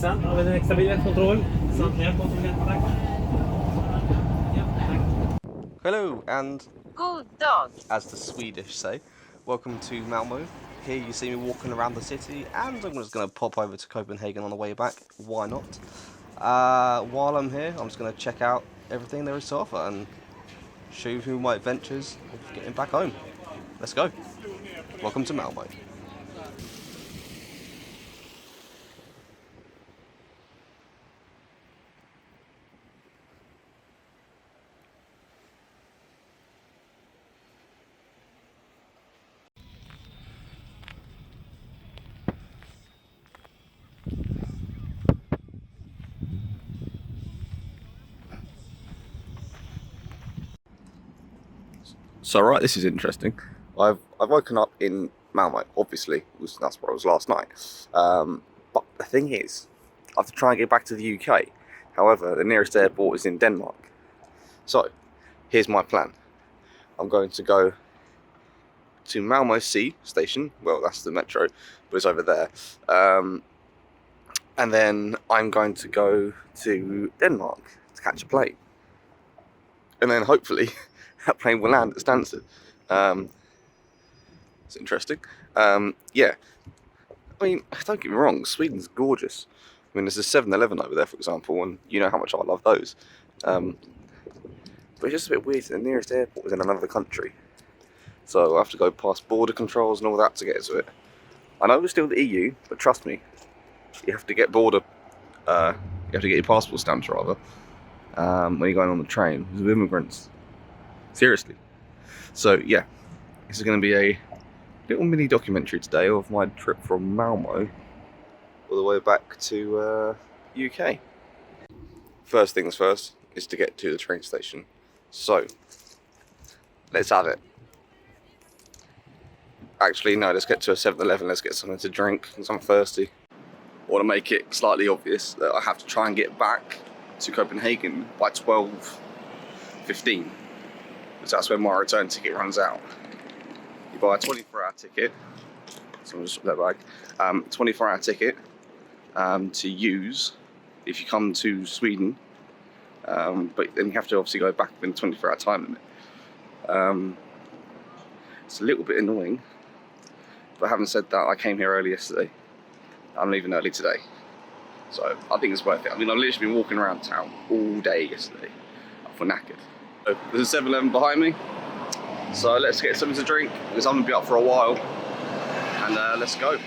Tacksamt. Har vi en extra biljettkontroll? Samtliga kontrollanter, tack. Ja, tack. Hello, and God dag. as the Swedish say, welcome to Malmo. Here you see me walking around the city, and I'm just going to pop over to Copenhagen on the way back. Why not? While I'm here, I'm just going to check out everything there is to offer and show you who my adventures of getting back home. Let's go. Welcome to Malmo. So right, this is interesting. I've woken up in Malmo, obviously, that's where I was last night. But the thing is, I have to try and get back to the UK. However, the nearest airport is in Denmark. So, here's my plan. I'm going to go to Malmo Sea station. Well, that's the metro, but it's over there. And then I'm going to go to Denmark to catch a plane. And then hopefully that plane will land at Stansted. It's interesting. Yeah. I mean, don't get me wrong, Sweden's gorgeous. I mean, there's a 7-Eleven over there, for example, and you know how much I love those. But it's just a bit weird that the nearest airport is in another country. So I have to go past border controls and all that to get to it. I know we're still the EU, but trust me, you have to get you have to get your passport stamped rather, when you're going on the train with immigrants. Seriously. So yeah, this is going to be a little mini documentary today of my trip from Malmo all the way back to UK. First things first is to get to the train station. So let's have it. Actually, no, let's get to a 7-Eleven, let's get something to drink because I'm thirsty. I want to make it slightly obvious that I have to try and get back to Copenhagen by 12:15. because that's when my return ticket runs out. You buy a 24-hour ticket, so I'll just put that back, 24-hour ticket to use if you come to Sweden, but then you have to obviously go back within the 24-hour time limit. It's a little bit annoying, but having said that, I came here early yesterday. I'm leaving early today, so I think it's worth it. I mean, I've literally been walking around town all day yesterday. I feel knackered. So, there's a 7-Eleven behind me, so let's get something to drink because I'm gonna be up for a while, and let's go.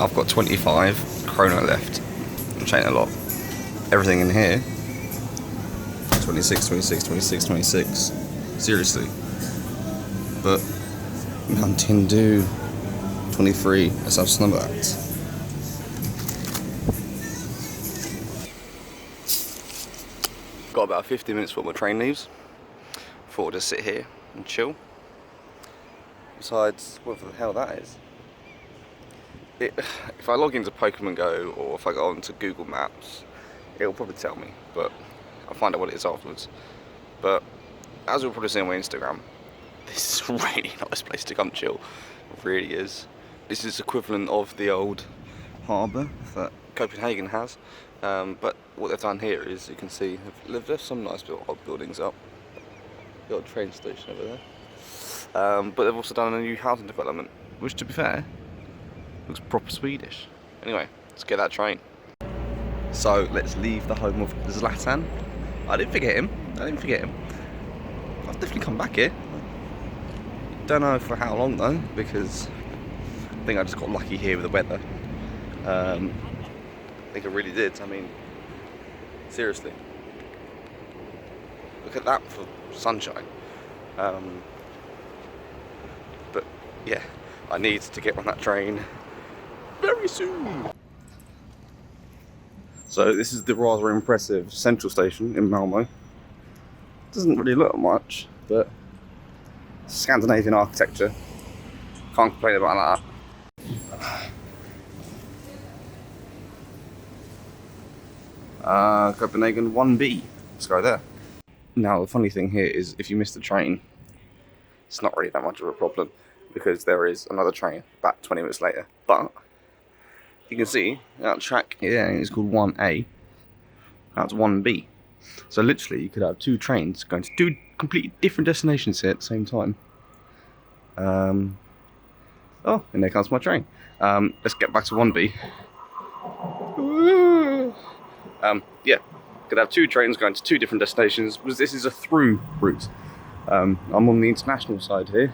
I've got 25 krona left, which ain't a lot. Everything in here, 26, 26, 26, 26. Seriously. But Mountain Dew, 23. Let's have some of that. Got about 50 minutes before my train leaves. Thought I'd just sit here and chill. Besides, what the hell that is? If I log into Pokemon Go or if I go onto Google Maps, it'll probably tell me, but I'll find out what it is afterwards. But as you'll probably see on my Instagram, this is a really nice place to come chill. It really is. This is equivalent of the old harbour that Copenhagen has. But what they've done here is, you can see, they've left some nice little odd buildings up. The old train station over there. But they've also done a new housing development, which, to be fair, looks proper Swedish. Anyway, let's get that train. So let's leave the home of Zlatan. I didn't forget him. I'll definitely come back here. Don't know for how long though, because I think I just got lucky here with the weather. I think I really did. I mean, seriously, look at that for sunshine. But yeah, I need to get on that train very soon. So this is the rather impressive central station in Malmo. Doesn't really look much, but Scandinavian architecture. Can't complain about that. Copenhagen 1B. Let's go there. Now the funny thing here is, if you miss the train, it's not really that much of a problem because there is another train about 20 minutes later. But you can see that track here is called 1A. That's 1B. So literally, you could have 2 trains going to 2 completely different destinations here at the same time. Oh, and there comes my train. Let's get back to 1B. Yeah, could have 2 trains going to 2 different destinations, because this is a through route. I'm on the international side here.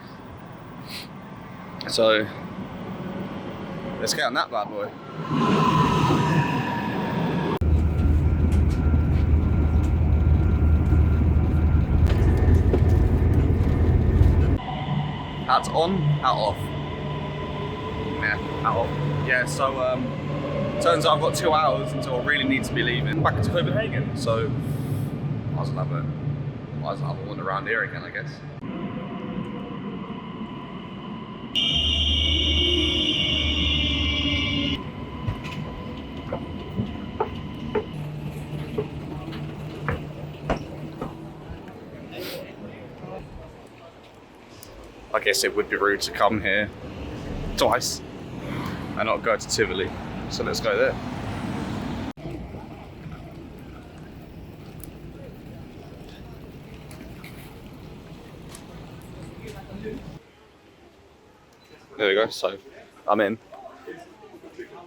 So, let's get on that bad boy. That's on, out of. Yeah, out of. Yeah, so turns out I've got 2 hours until I really need to be leaving. Back to Copenhagen, so might as well have a wander around here again, I guess. I guess it would be rude to come here twice and not go to Tivoli, so let's go there. There we go, so I'm in.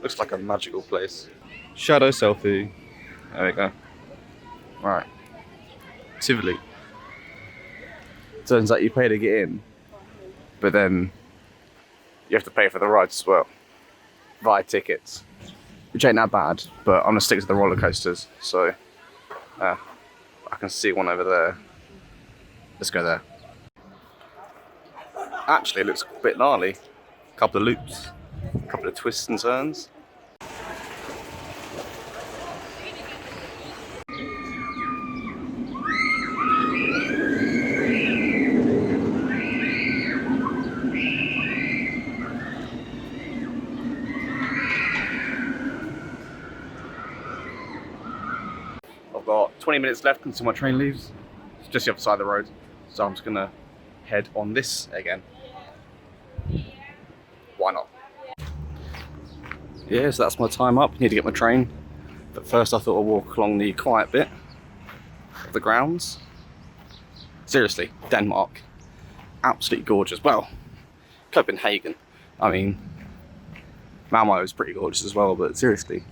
Looks like a magical place. Shadow selfie. There we go. Right. Tivoli. Turns out you pay to get in, but then you have to pay for the rides as well, via tickets, which ain't that bad, but I'm gonna stick to the roller coasters, so I can see one over there. Let's go there. Actually, it looks a bit gnarly. A couple of loops, a couple of twists and turns. I've got 20 minutes left until my train leaves. It's just the other side of the road, so I'm just gonna head on this again. Why not? Yeah, so that's my time up. Need to get my train. But first I thought I'd walk along the quiet bit of the grounds. Seriously, Denmark. Absolutely gorgeous. Well, Copenhagen. I mean, Malmo is pretty gorgeous as well, but seriously,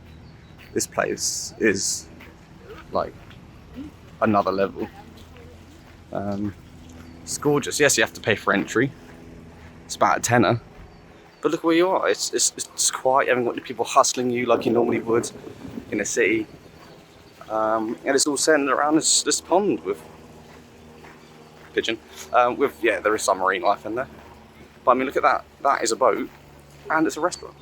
this place is like another level. It's gorgeous. Yes, you have to pay for entry. It's about a tenner. But look where you are. It's quiet. You haven't got people hustling you like you normally would in a city. And it's all centered around this pond with pigeon. Yeah, there is some marine life in there. But I mean, look at that. That is a boat, and it's a restaurant.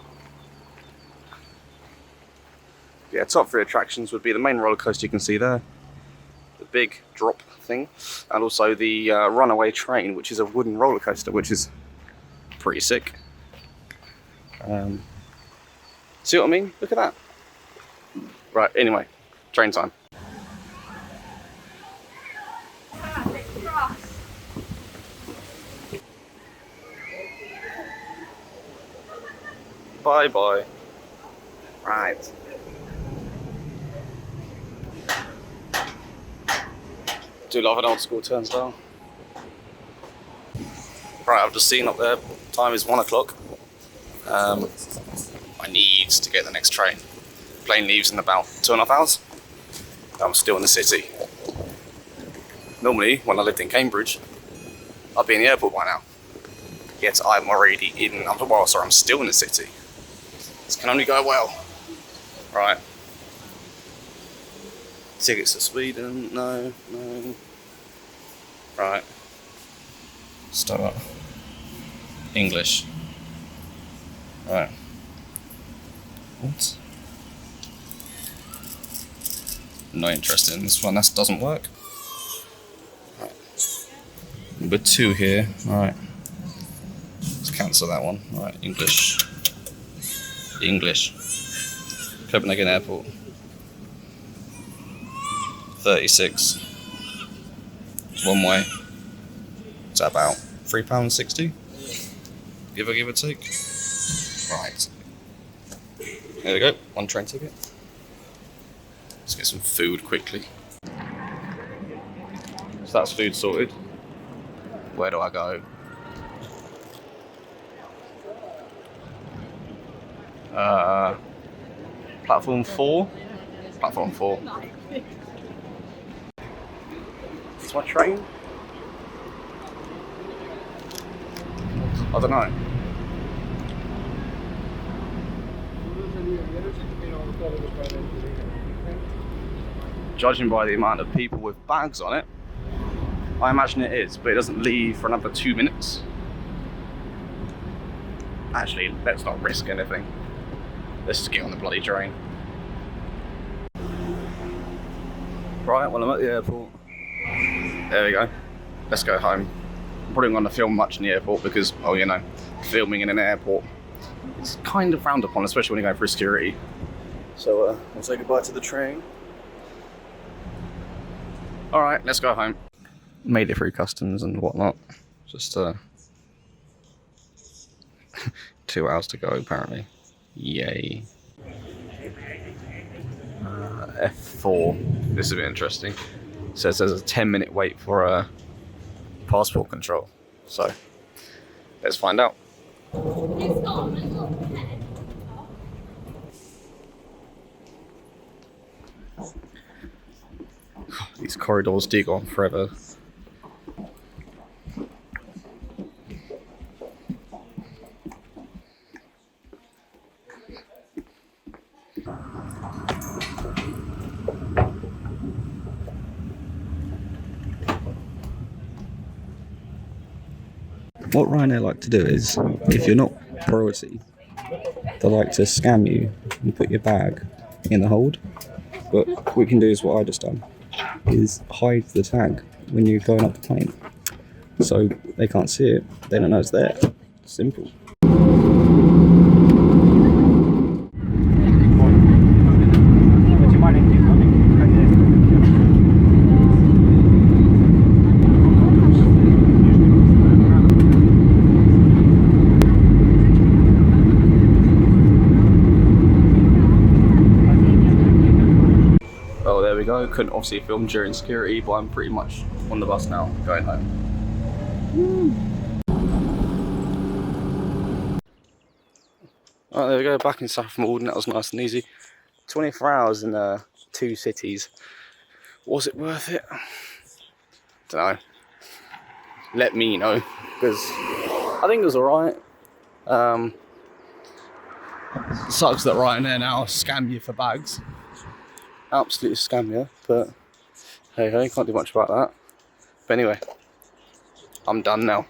Yeah, top 3 attractions would be the main roller coaster you can see there, the big drop thing, and also the runaway train, which is a wooden roller coaster, which is pretty sick. See what I mean? Look at that. Right, anyway, train time. Bye bye. Right. Do love an old school turnstile. Right, I've just seen up there, time is 1 o'clock. I need to get the next train. Plane leaves in about 2.5 hours. I'm still in the city. Normally, when I lived in Cambridge, I'd be in the airport by now. Yet I'm already I'm still in the city. This can only go well. Right. Tickets to Sweden, no. Right. Start. English. Right. What? Not interested in this one, that doesn't work. Right. Number 2 here, alright. Let's cancel that one. Alright, English. Copenhagen Airport. 36. One way. It's about £3.60. Give or take. Right. There we go, one train ticket. Let's get some food quickly. So that's food sorted. Where do I go? Platform 4? Platform 4. Is this my train? I don't know. Judging by the amount of people with bags on it, I imagine it is, but it doesn't leave for another 2 minutes. Actually, let's not risk anything. Let's just get on the bloody train. Right, well, I'm at the airport. There we go. Let's go home. I'm probably not going to film much in the airport because, well, you know, filming in an airport, it's kind of frowned upon, especially when you're going through security. So, we'll say goodbye to the train. Alright, let's go home. Made it through customs and whatnot. Just 2 hours to go, apparently. Yay. F4. This is a bit interesting. It says there's a 10-minute wait for passport control. So, let's find out. These corridors do go on forever. What Ryanair like to do is, if you're not priority, they like to scam you and put your bag in the hold. But what we can do is what I just done, is hide the tag when you're going up the plane. So they can't see it, they don't know it's there. Simple. Oh, there we go. Couldn't obviously film during security, but I'm pretty much on the bus now, going home. Alright, there we go, back in South Malden. That was nice and easy. 24 hours in 2 cities. Was it worth it? Don't know. Let me know, because I think it was alright. Sucks that Ryanair now scam you for bags. Absolutely scam you, but hey, can't do much about that. But anyway, I'm done now.